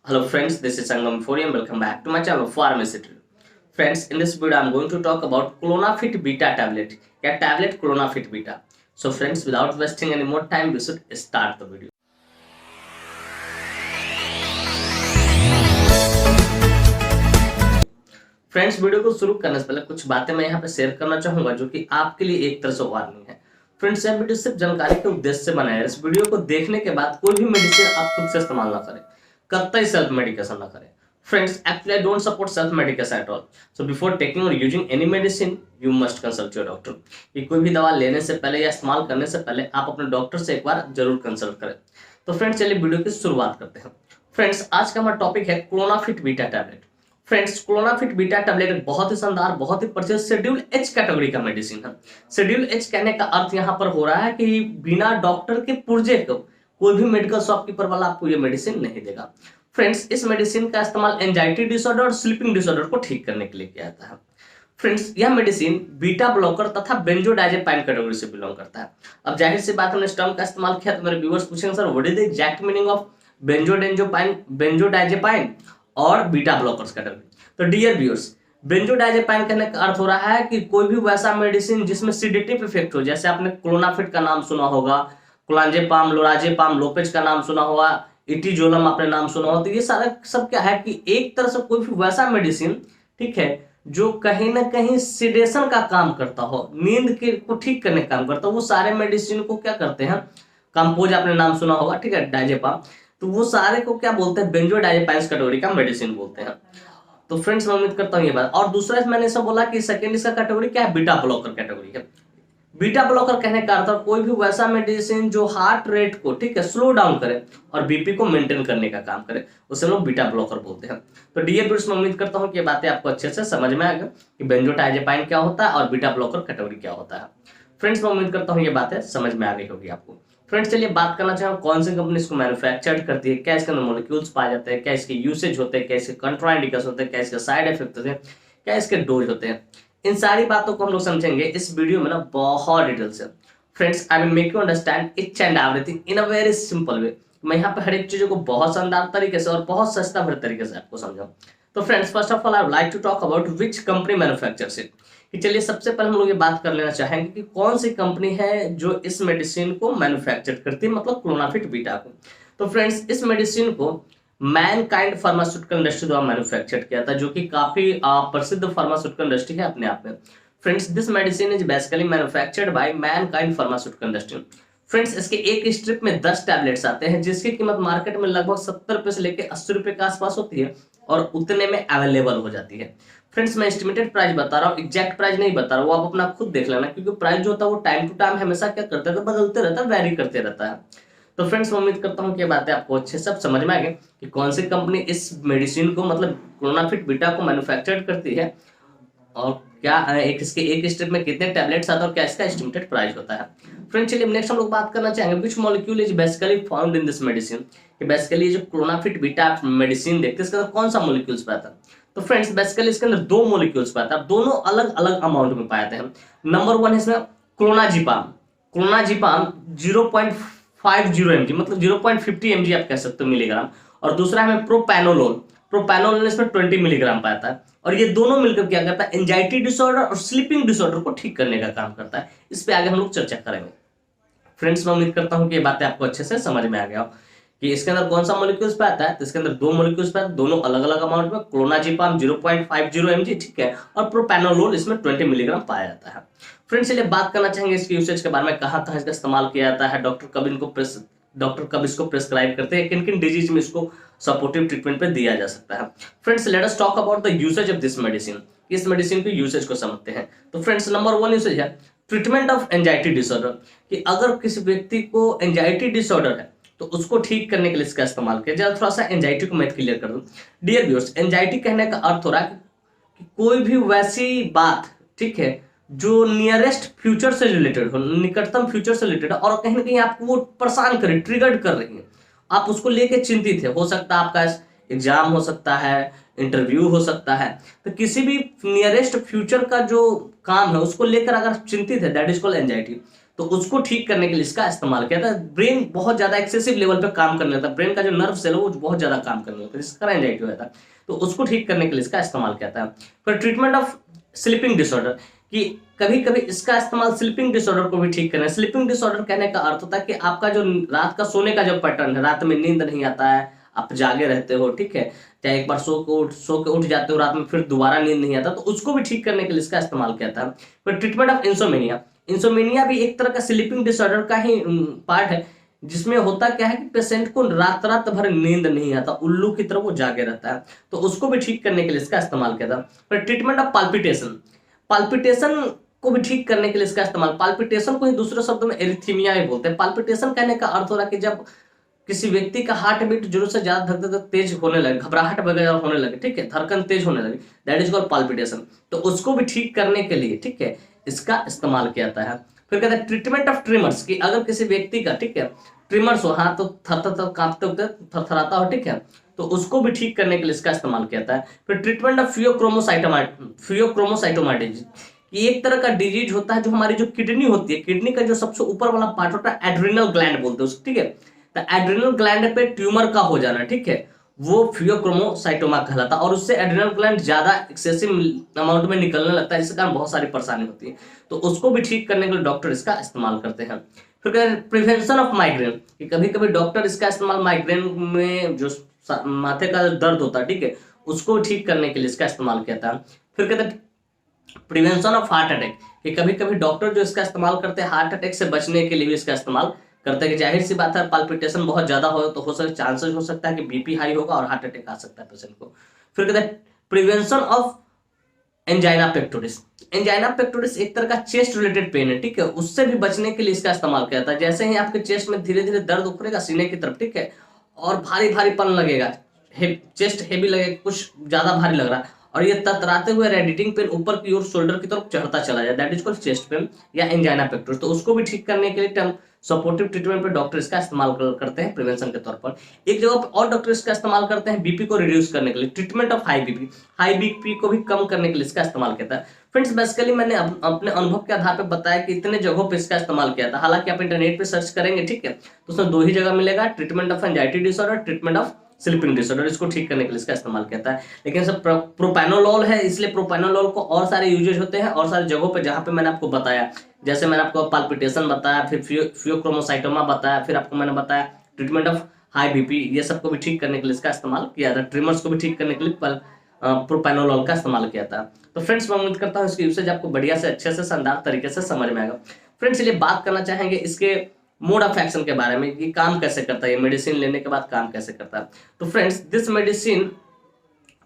Hello friends, this is Sangam Forium. Welcome back to my channel Pharmacy Tutorial. Friends, in this video I'm going to talk about Clonafit Beta tablet. या tablet Clonafit Beta. So friends, without wasting any more time, we should start the video. Friends, video को शुरू करने से पहले कुछ बातें मैं यहाँ पे शेयर करना चाहूंगा जो कि आपके लिए एक तरह से वार्निंग है। फ्रेंड्स, यह वीडियो सिर्फ जानकारी के उद्देश्य से बनाया है। इस वीडियो को देखने के बाद कोई भी मेडिसिन आप खुद से इस्तेमाल ना करें, कतई सेल्फ मेडिकेशन ना करें। Friends, actually I don't support self medication at all. So before taking or using any medicine, you must consult your doctor. कि कोई भी दवा लेने से पहले या इस्तेमाल करने से पहले आप अपने डॉक्टर से एक बार जरूर कंसल्ट करें। तो फ्रेंड्स, चलिए वीडियो की शुरुआत करते हैं। फ्रेंड्स, आज का हमारा टॉपिक है Clonafit beta tablet. Friends, Clonafit beta tablet एक बहुत ही शानदार, बहुत ही प्रचलित शेड्यूल एच कैटेगरी का मेडिसिन है। शेड्यूल एच कहने का अर्थ यहाँ पर हो रहा है कि बिना डॉक्टर के पुर्जे को कोई भी मेडिकल शॉपकीपर वाला आपको ये मेडिसिन नहीं देगा। फ्रेंड्स, इस मेडिसिन का इस्तेमाल एंजाइटी डिसऑर्डर और स्लीपिंग डिसऑर्डर को ठीक करने के लिए किया जाता है। फ्रेंड्स, यह मेडिसिन बीटा ब्लॉकर तथा बेंजोडाइजेपाइन कैटेगरी से बिलोंग करता है। अब जाहिर सी बात, हमने इस टर्म का इस्तेमाल किया तो मेरे व्यूअर्स पूछेंगे sir what is the exact meaning of benzodiazepine और बीटा ब्लॉकर्स कैटेगरी। तो डियर व्यूअर्स, बेंजोडाइजेपाइन कहने का अर्थ हो रहा है कि कोई भी वैसा मेडिसिन जिसमें सिडेटिव इफेक्ट हो, जैसे आपने क्लोनाफिट का नाम सुना होगा, क्लांजेपाम, लोराजेपाम, लोपेज का नाम सुना होगा, इटिजोलम आपने नाम सुना हो। तो ये सारा सब क्या है कि एक तरह से कोई भी वैसा मेडिसिन, ठीक है, जो कहीं ना कहीं सिडेशन का काम करता हो, नींद के को ठीक करने का काम करता हो, वो सारे मेडिसिन को क्या करते हैं, कंपोज आपने नाम सुना होगा, ठीक है, डायजेपाम, तो वो सारे को क्या बोलते हैं, बेंजोडाइजेपाइन्स कैटेगरी का मेडिसिन बोलते हैं। तो फ्रेंड्स, मैं उम्मीद करता हूँ ये बात। और दूसरा मैंने ऐसा बोला कि सेकेंड इसका कैटेगरी क्या है, बीटा ब्लॉकर कैटेगरी है। बीटा ब्लॉकर कहने का अर्थ कोई भी वैसा मेडिसिन जो हार्ट रेट को, ठीक है, स्लो डाउन करे और बीपी को मेंटेन करने का काम करे, उसे लोग बीटा ब्लॉकर बोलते हैं। तो डियर व्यूअर्स, मैं उम्मीद करता हूं कि ये बातें आपको अच्छे से समझ में आ गई कि बेंजोडाइजेपाइन क्या होता है और बीटा ब्लॉकर कैटेगरी क्या होता है। फ्रेंड्स, मैं उम्मीद करता हूँ ये बातें समझ में आ गई होगी आपको। फ्रेंड्स, चलिए बात करना चाहूँ कौन सी कंपनी इसको मैन्युफैक्चर करती है, क्या इसके अंदर मॉलिक्यूल्स पाए जाते हैं, क्या इसके यूसेज होते हैं, क्या इसके कंट्राइंडिकेशन होते हैं, क्या इसके साइड इफेक्ट होते हैं, क्या इसके डोज होते हैं। इन सारी बातों को हम लोग समझेंगे इस वीडियो में ना बहुत डिटेल से। Friends, I will make you understand each and everything in a very simple way. मैं यहाँ पे हर एक चीजों को बहुत शानदार तरीके से और बहुत सस्ता भरे तरीके से आपको समझाऊं। तो friends, first of all I would like to talk about which company manufactures it. कि चलिए सबसे पहले हम लोग ये बात कर लेना चाहेंगे कि कौन सी कंपनी है जो इस मेडिसिन को मैन्युफैक्चर करती है, मतलब क्लोनाफिट बीटा को। तो फ्रेंड्स, इस मेडिसिन को मैनकाइंड फार्मास्यूटिकल इंडस्ट्री द्वारा मैन्युफैक्चर किया था, जो कि काफी प्रसिद्ध फार्मास्यूटिकल इंडस्ट्री है अपने आप में। Friends, this medicine is basically manufactured by Mankind pharmaceutical industry. Friends, इसके एक स्ट्रिप में 10 टैबलेट्स आते हैं, जिसकी कीमत मार्केट में लगभग 70 रुपए से लेकर 80 रुपए के आसपास होती है और उतने में अवेलेबल हो जाती है। फ्रेंड्स, मैं एस्टिमेटेड प्राइस बता रहा हूँ, एग्जैक्ट प्राइस नहीं बता रहा हूँ, वो आप अपना खुद देख लेना, क्योंकि प्राइस जो होता है वो टाइम टू टाइम हमेशा क्या करता है, तो बदलते रहता है, वैरी करते रहता है। तो फ्रेंड्स, मैं उम्मीद करता हूँ कि ये बातें आपको अच्छे से समझ में आ गई कि कौन सी कंपनी इस मेडिसिन को, मतलब क्लोनाफिट बीटा को मैन्युफैक्चर करती है और क्या इसके एक स्टेप में कितने टैबलेट्स आते हैं और क्या इसका एस्टिमेटेड प्राइस होता है। फ्रेंड्स, चलिए नेक्स्ट हम लोग बात करना चाहेंगे which molecule is basically found in this medicine. कि बेसिकली जो क्लोनाफिट बीटा मेडिसिन देखते हैं इसके अंदर कौन सा मॉलिक्यूल्स पाता है। तो फ्रेंड्स, बेसिकली इसके अंदर दो मॉलिक्यूल्स पाता है, दोनों अलग अलग अमाउंट में पाए जाते हैं। नंबर 1 है इसमें क्लोनाजिपाम। क्लोनाजिपाम 0.50 mg, मतलब 0.50 mg आप कह सकते हो मिलीग्राम। और दूसरा है प्रोपैनोलोल। प्रोपैनोलोल इसमें 20 मिलीग्राम पाता है। और ये दोनों मिलकर क्या करता है, एंजाइटी डिसऑर्डर और स्लीपिंग डिसऑर्डर को ठीक करने का काम करता है। इस पे आगे हम लोग चर्चा करेंगे। फ्रेंड्स, मैं उम्मीद करता हूं कि ये बातें आपको अच्छे से समझ में आ गया हो कि इसके अंदर कौन सा मॉलिक्यूल्स पे आता है। तो इसके अंदर दो मॉलिक्यूल्स पे आता है, दोनों अलग अलग अमाउंट में। क्लोनाजिपाम 0.50 mg, ठीक है, और प्रोपैनोलोल इसमें 20 मिलीग्राम पाया जाता है। फ्रेंड्स, चलिए बात करना चाहेंगे इसके यूसेज के बारे में, कहाँ कहाँ इसका इस्तेमाल किया जाता है, डॉक्टर कब इसको प्रेस्क्राइब करते हैं, किन किन डिजीज में इसको सपोर्टिव ट्रीटमेंट पे दिया जा सकता है। Friends, let us talk about the usage of this medicine. इस मेडिसिन के यूसेज को समझते हैं। तो फ्रेंड्स, नंबर 1 यूसेज है ट्रीटमेंट ऑफ एंजाइटी डिसऑर्डर। कि अगर किसी व्यक्ति को एंजाइटी डिसऑर्डर है तो उसको ठीक करने के लिए इसका इस्तेमाल किया जाए। थोड़ा सा एंजाइटी को मैं क्लियर कर दूं। डियर व्यूअर्स, एंजाइटी कहने का अर्थ हो रहा है कि कोई भी वैसी बात, ठीक है, जो नियरेस्ट फ्यूचर से रिलेटेड हो, निकटतम फ्यूचर से रिलेटेड है और कहीं ना कहीं आपको वो परेशान करे, ट्रिगर्ड कर रही है, आप उसको लेके चिंतित है। हो सकता है आपका एग्जाम हो सकता है, इंटरव्यू हो सकता है। तो किसी भी नियरेस्ट फ्यूचर का जो काम है उसको लेकर अगर चिंतित है, दैट इज कॉल्ड एंजाइटी। तो उसको ठीक करने के लिए इसका इस्तेमाल किया था। ब्रेन बहुत ज्यादा एक्सेसिव लेवल पे काम करने लगता है, ब्रेन का जो नर्व सेल है वो बहुत ज्यादा काम करने लगता है, जिसका एंजाइटी होता है, तो उसको ठीक करने के लिए इसका इस्तेमाल किया था। फिर ट्रीटमेंट ऑफ स्लीपिंग डिसऑर्डर, कि कभी कभी इसका इस्तेमाल स्लीपिंग डिसऑर्डर को भी ठीक करना है। स्लीपिंग डिसऑर्डर कहने का अर्थ होता है कि आपका जो रात का सोने का जो पैटर्न है, रात में नींद नहीं आता है, आप जागे रहते हो, ठीक है, चाहे एक बार सो के उठ जाते हो रात में, फिर दोबारा नींद नहीं आता, तो उसको भी ठीक करने के लिए इसका इस्तेमाल किया था। फिर ट्रीटमेंट ऑफ इंसोमेनिया, इंसोमेनिया भी एक तरह का स्लीपिंग डिसऑर्डर का ही पार्ट है, जिसमें होता क्या है कि पेशेंट को रात रात भर नींद नहीं आता, उल्लू की तरह वो जागे रहता है, तो उसको भी ठीक करने के लिए इसका इस्तेमाल किया था। फिर ट्रीटमेंट ऑफ पाल्पिटेशन, पाल्पिटेशन को भी ठीक करने के लिए इसका इस्तेमाल, पाल्पिटेशन को ही दूसरे शब्द में एरिथमिया ही बोलते हैं। पाल्पिटेशन कहने का अर्थ हो रहा है कि जब किसी व्यक्ति का हार्ट बीट जरूरत से ज्यादा धड़कते तेज होने लगे, घबराहट वगैरह होने लगे, ठीक है, धड़कन तेज होने लगी, दैट इज कॉल्ड पाल्पिटेशन, तो उसको भी ठीक करने के लिए, ठीक है, इसका इस्तेमाल किया जाता है। फिर कहते हैं ट्रीटमेंट ऑफ ट्रिमर्स, कि अगर किसी व्यक्ति का, ठीक है, ट्रिमर्स हो, हाथ तो थर कांपते होते थरथराता हो, ठीक है, तो उसको भी ठीक करने के लिए इसका इस्तेमाल किया जाता है। फिर ट्रीटमेंट ऑफ फियोक्रोमोसाइटोमा डिजीज, ये एक तरह का डिजीज होता है जो हमारी जो किडनी होती है, किडनी का जो सबसे ऊपर वाला पार्ट होता है एड्रिनल ग्लैंड बोलते हैं, ठीक है, तो एड्रिनल ग्लैंड पे ट्यूमर का हो जाना, ठीक है, वो फियोक्रोमोसाइटोमा कहलाता है, और उससे एड्रिनल ग्लैंड ज्यादा एक्सेसिव अमाउंट में निकलने लगता है, जिसके कारण बहुत सारी परेशानी होती है, तो उसको भी ठीक करने के लिए डॉक्टर इसका इस्तेमाल करते हैं। फिर कहते हैं प्रिवेंशन ऑफ माइग्रेन, कि कभी कभी डॉक्टर इसका इस्तेमाल माइग्रेन में जो माथे का दर्द होता है, ठीक है, उसको ठीक करने के लिए इसका इस्तेमाल किया था। फिर कहते हैं प्रिवेंशन ऑफ हार्ट अटैक, कि कभी कभी डॉक्टर जो इसका इस्तेमाल करते हैं हार्ट अटैक से बचने के लिए भी इसका इस्तेमाल करते हैं, कि जाहिर सी बात है पाल्पिटेशन बहुत ज्यादा हो तो हो सकता चांसेस हो सकता है कि बीपी हाई होगा और हार्ट अटैक आ सकता है पेशेंट को। फिर कहते हैं prevention of angina pectoris, angina pectoris एक तरह का चेस्ट रिलेटेड पेन है, ठीक है, उससे भी बचने के लिए इसका इस्तेमाल किया जाता है। जैसे ही आपके चेस्ट में धीरे धीरे दर्द उखड़ेगा सीने की तरफ, ठीक है, और भारी भारीपन लगेगा, चेस्ट हेवी लगेगा, कुछ ज्यादा भारी लग रहा है, और ये ततराते हुए रेडिटिंग पेन ऊपर की ओर शोल्डर की तरफ चढ़ता चला जाए, that is called chest pain या एंजाइना पेक्टोरिस, तो उसको भी ठीक करने के लिए टर्म सपोर्टिव ट्रीटमेंट पे डॉक्टर इसका इस्तेमाल करते हैं प्रिवेंशन के तौर पर। एक जगह पर और डॉक्टर इसका इस्तेमाल करते हैं बीपी को रिड्यूस करने के लिए, treatment of high BP, high BP को भी कम करने के लिए इसका इस्तेमाल किया था। फ्रेंड्स बेसिकली मैंने अपने अनुभव के आधार पर बताया कि इतने जगहों पे इसका इस्तेमाल किया था, हालांकि आप इंटरनेट पे सर्च करेंगे, ठीक है, तो उसमें दो ही जगह मिलेगा, treatment of anxiety disorder, treatment of sleeping disorder, इसको ठीक करने के लिए इसका इस्तेमाल किया था। लेकिन सब प्रोपेनोलॉल है, इसलिए प्रोपेनोलॉल को और सारे यूजेज होते हैं और सारी जगहों पे जहां पे मैंने आपको बताया, जैसे मैंने आपको पाल्पिटेशन बताया, फिर फियोक्रोमोसाइटोमा बताया, फिर आपको मैंने बताया ट्रीटमेंट ऑफ हाई बीपी, ये सबको भी ठीक करने के लिए इसका इस्तेमाल किया था। ट्रिमर्स को भी ठीक करने के लिए प्रोपेनोलॉल का इस्तेमाल किया था। तो फ्रेंड्स मैं उम्मीद करता हूँ इसकी यूसेज आपको बढ़िया से अच्छे से शानदार तरीके से समझ में आएगा। फ्रेंड्स चलिए बात करना चाहेंगे इसके मोड ऑफ एक्शन के बारे में, कि काम कैसे करता है, ये मेडिसिन लेने के बाद काम कैसे करता है। तो friends this medicine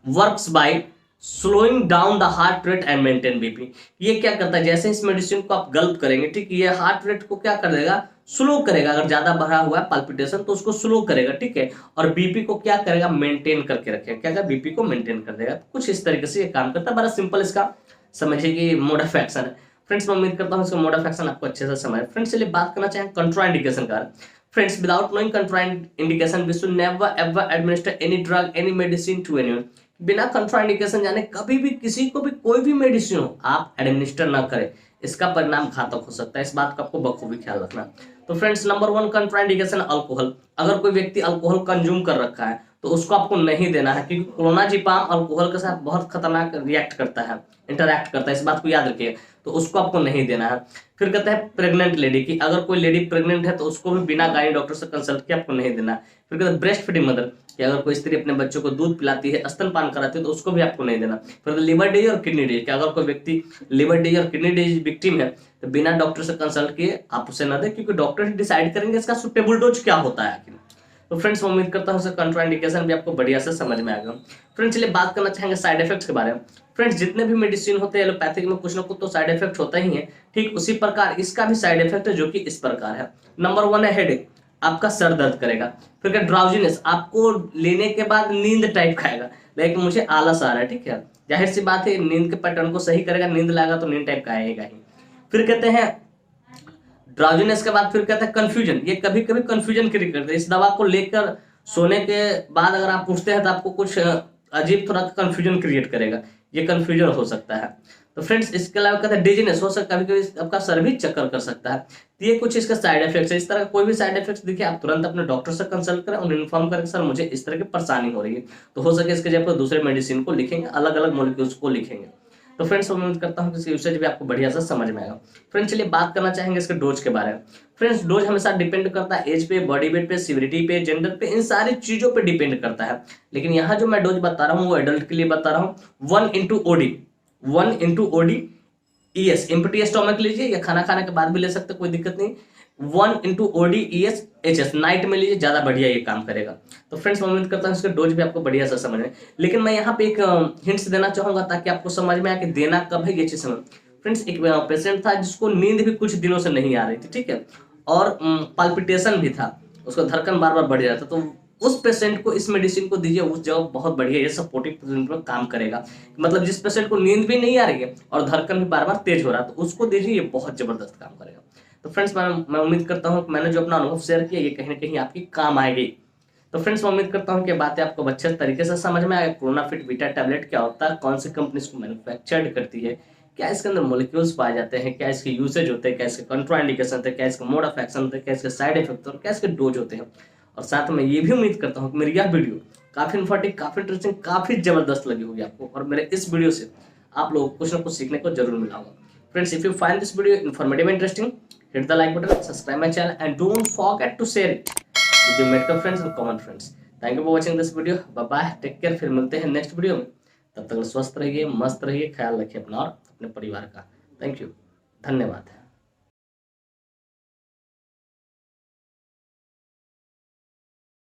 works by slowing down the heart rate and maintain BP, ये क्या करता है, जैसे इस मेडिसिन को आप गल्प करेंगे, ठीक, ये हार्ट रेट को क्या कर देगा, स्लो करेगा, अगर ज्यादा बढ़ा हुआ है पाल्पिटेशन तो उसको स्लो करेगा, ठीक है, और बीपी को क्या करेगा, मेंटेन करके रखेगा, क्या करेगा, बीपी को मेंटेन कर देगा। कुछ इस तरीके से ये काम करता है, बड़ा सिंपल इसका समझिए कि मोड ऑफ एक्शन है। फ्रेंड्स मैं उम्मीद करता हूँ इसका मोड ऑफ एक्शन आपको अच्छे से समझ। फ्रेंड्स चलिए बात करना चाहें कंट्राइंडिकेशन का। Friends without knowing contraindication we should never ever administer any drug any medicine to anyone, बिना कंट्राइंडिकेशन जाने कभी भी किसी को भी कोई भी मेडिसिन हो आप एडमिनिस्टर ना करें, इसका परिणाम घातक हो सकता है, इस बात का आपको बखूबी ख्याल रखना। तो फ्रेंड्स नंबर 1 कंट्राइंडिकेशन अल्कोहल, अगर कोई व्यक्ति अल्कोहल कंज्यूम कर रखा है तो उसको आपको नहीं देना है, क्योंकि क्लोनाजिपाम अल्कोहल के साथ बहुत खतरनाक रिएक्ट करता है, इंटरैक्ट करता है, इस बात को याद रखिए, तो उसको आपको नहीं देना है। फिर कहते हैं प्रेग्नेंट लेडी की, अगर कोई लेडी प्रेग्नेंट है तो उसको भी बिना गाइनी डॉक्टर से कंसल्ट किए आपको नहीं देना। फिर कहते हैं ब्रेस्ट फीडिंग मदर, कि अगर कोई स्त्री अपने बच्चों को दूध पिलाती है, स्तनपान कराती है, तो उसको भी आपको नहीं देना। फिर लिवर डिजीज और किडनी डिजीज, कि अगर कोई व्यक्ति लिवर डिजीज और किडनी डिजीज विक्टिम है तो बिना डॉक्टर से कंसल्ट किए आप उसे न दें, क्योंकि डॉक्टर डिसाइड करेंगे इसका सुटेबल डोज क्या होता है आखिर। तो फ्रेंड्स मैं उम्मीद करता हूँ कंट्राइंडिकेशन भी आपको बढ़िया से समझ में आएगा। फ्रेंड्स चलिए बात करना चाहेंगे साइड इफेक्ट्स के बारे में। फ्रेंड्स जितने भी मेडिसिन होते हैं एलोपैथिक में कुछ ना कुछ तो साइड इफेक्ट होता ही है, ठीक उसी प्रकार इसका भी साइड इफेक्ट है, जो कि इस प्रकार है। नंबर 1 है हेडेक, आपका सर दर्द करेगा। फिर ड्राउजीनेस, आपको लेने के बाद नींद टाइप खाएगा, लेकिन मुझे आलस आ रहा है, ठीक है, जाहिर सी बात है नींद के पैटर्न को सही करेगा, नींद लाएगा तो नींद टाइप का आएगा ही। फिर कहते हैं ड्राउजीनेस के बाद फिर कहते हैं कंफ्यूजन, ये कभी कभी कंफ्यूजन क्रिएट करते हैं, इस दवा को लेकर सोने के बाद अगर आप पूछते हैं तो आपको कुछ अजीब थोड़ा कंफ्यूजन क्रिएट करेगा, ये कंफ्यूजन हो सकता है। तो फ्रेंड्स इसके अलावा कहते हैं डिजीनेस हो सकता है, कभी कभी आपका सर भी चक्कर कर सकता है। तो ये कुछ इसका साइड इफेक्ट्स है। इस तरह का कोई भी साइड इफेक्ट्स दिखे आप तुरंत अपने डॉक्टर से कंसल्ट करें, उन्हें इन्फॉर्म करें सर मुझे इस तरह की परेशानी हो रही है। तो हो सके इसके जगह पर दूसरे मेडिसिन को लिखेंगे, अलग अलग मॉलिक्यूल्स को लिखेंगे। तो फ्रेंड्स उम्मीद करता हूँ कि इसकी यूसेज भी आपको बढ़िया से समझ में आएगा। फ्रेंड्स चलिए बात करना चाहेंगे इसके डोज के बारे में। फ्रेंड्स डोज हमेशा डिपेंड करता है एज पे, बॉडी वेट पे, सिविरिटी पे, जेंडर पे, इन सारी चीजों पे डिपेंड करता है। लेकिन यहाँ जो मैं डोज बता रहा हूँ वो एडल्ट के लिए बता रहा हूँ। 1 into OD ES empty stomach लीजिए या खाना खाने के बाद भी ले सकते, कोई दिक्कत नहीं। 1 into OD ES HS night में लीजिए, ज्यादा बढ़िया ये काम करेगा। तो फ्रेंड्स मैं उम्मीद करता हूँ इसके डोज भी आपको बढ़िया से समझ में। लेकिन मैं यहाँ पे एक हिंट्स देना चाहूंगा ताकि आपको समझ में आए कि देना कब है ये चीज समझ। फ्रेंड्स एक पेशेंट था जिसको नींद भी कुछ दिनों से नहीं आ रही थी, ठीक है, और पाल्पिटेशन भी था, उसका धड़कन बार बार बढ़ रहा था। तो उस पेशेंट को इस मेडिसिन को दीजिए, उस जगह बहुत बढ़िया ये सपोर्टिव काम करेगा। मतलब जिस पेशेंट को नींद भी नहीं आ रही है और धड़कन भी बार बार तेज हो रहा है तो उसको दीजिए, ये बहुत जबरदस्त काम करेगा। तो फ्रेंड्स मैं उम्मीद करता हूँ कि मैंने जो अपना अनुभव शेयर किया ये कहीं ना कहीं आपकी काम आएगी। तो फ्रेंड्स मैं उम्मीद करता हूँ कि बातें आपको अच्छे तरीके से समझ में आएगा। क्लोनाफिट बीटा टैबलेट क्या होता है, कौन सी कंपनी इसको मैन्युफैक्चर्ड करती है, क्या इसके अंदर मॉलिक्यूल्स पाए जाते हैं, क्या इसके यूसेज होते हैं, क्या इसके कंट्राइंडिकेशन होते हैं, क्या इसका मोड ऑफ एक्शन होता है, क्या इसके साइड इफेक्ट और क्या इसके डोज होते हैं। और साथ में ये भी उम्मीद करता हूँ कि मेरी यह वीडियो काफी इन्फॉर्मेटिव, काफी इंटरेस्टिंग, काफी जबरदस्त लगी होगी आपको, और मेरे इस वीडियो से आप लोगों को कुछ ना कुछ सीखने को जरूर मिला होगा। Friends if you find this video informative and interesting, hit the like button, subscribe my channel and don't forget to share it with your medical friends and common friends. Thank you for watching this video. Bye bye, take care, फिर मिलते हैं next video में। तब तक स्वस्थ रहिए, मस्त रहिए, ख्याल रखिए अपना और अपने परिवार का। थैंक यू, धन्यवाद।